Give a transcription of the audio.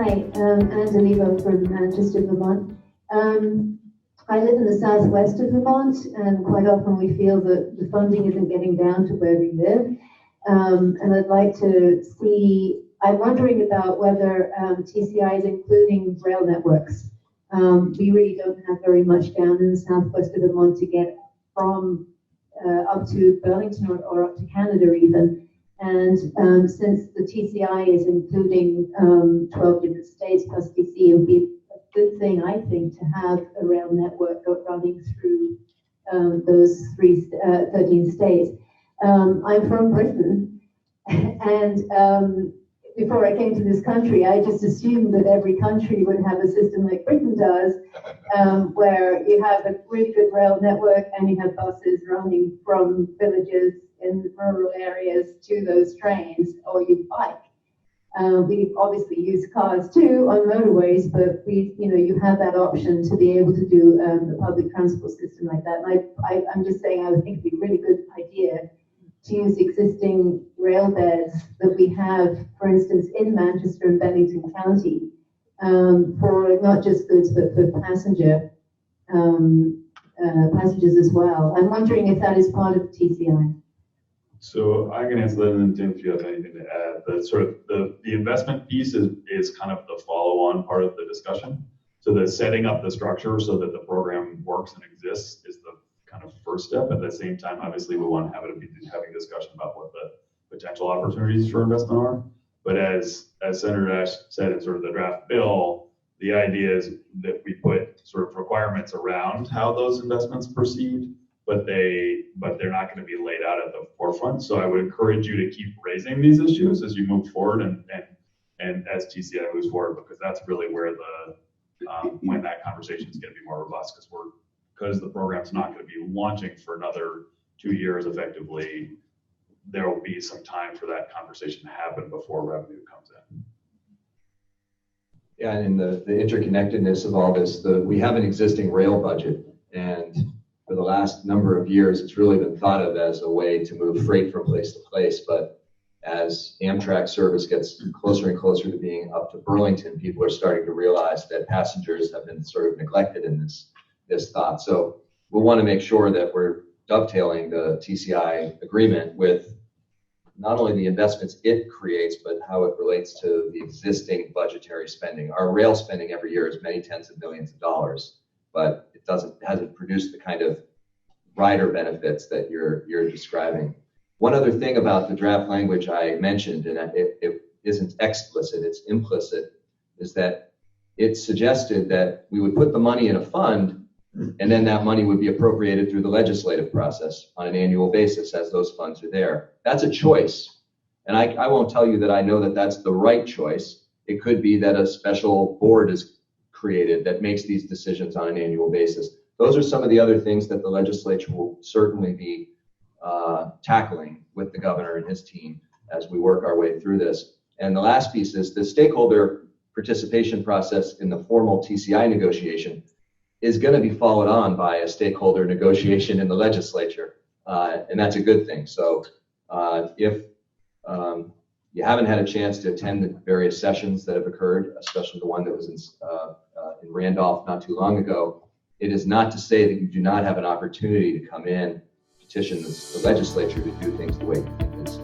Hi, Angelica from Manchester, Vermont. I live in the southwest of Vermont, and quite often we feel that the funding isn't getting down to where we live. And I'd like to see, I'm wondering about whether TCI is including rail networks. We really don't have very much down in the southwest of Vermont to get from up to Burlington or up to Canada even. And since the TCI is including 12 different states plus DC, it would be a good thing, I think, to have a rail network running through those 13 states. I'm from Britain, and before I came to this country, I just assumed that every country would have a system like Britain does, where you have a really good rail network and you have buses running from villages in rural areas to those trains, or you bike. We obviously use cars too on motorways, but you have that option to be able to do a public transport system like that. And I'm just saying, I would think it'd be a really good idea to use existing rail beds that we have, for instance, in Manchester and Bennington County, for not just goods, but for passengers as well. I'm wondering if that is part of TCI. So I can answer that, and then Tim, if you have anything to add. The investment piece is kind of the follow-on part of the discussion. So the setting up the structure so that the program works and exists is the kind of first step. At the same time, obviously, we want to be having discussion about what the potential opportunities for investment are. But as Senator Ash said in sort of the draft bill, the idea is that we put sort of requirements around how those investments proceed, but they're not going to be laid out at the forefront. So I would encourage you to keep raising these issues as you move forward and as TCI moves forward, because that's really where when that conversation is going to be more robust, because the program's not going to be launching for another 2 years effectively. There will be some time for that conversation to happen before revenue comes in. Yeah, and the interconnectedness of all this, we have an existing rail budget, and for the last number of years, it's really been thought of as a way to move freight from place to place. But as Amtrak service gets closer and closer to being up to Burlington, people are starting to realize that passengers have been sort of neglected in this thought. So we'll want to make sure that we're dovetailing the TCI agreement with not only the investments it creates, but how it relates to the existing budgetary spending. Our rail spending every year is many tens of millions of dollars, but it hasn't produced the kind of rider benefits that you're describing. One other thing about the draft language I mentioned, and it isn't explicit, it's implicit, is that it suggested that we would put the money in a fund, and then that money would be appropriated through the legislative process on an annual basis as those funds are there. That's a choice. And I won't tell you that I know that that's the right choice. It could be that a special board is created that makes these decisions on an annual basis. Those are some of the other things that the legislature will certainly be tackling with the governor and his team as we work our way through this. And the last piece is the stakeholder participation process in the formal TCI negotiation is going to be followed on by a stakeholder negotiation in the legislature, and that's a good thing. So if you haven't had a chance to attend the various sessions that have occurred, especially the one that was in Randolph not too long ago, it is not to say that you do not have an opportunity to come in, petition the legislature to do things the way you think is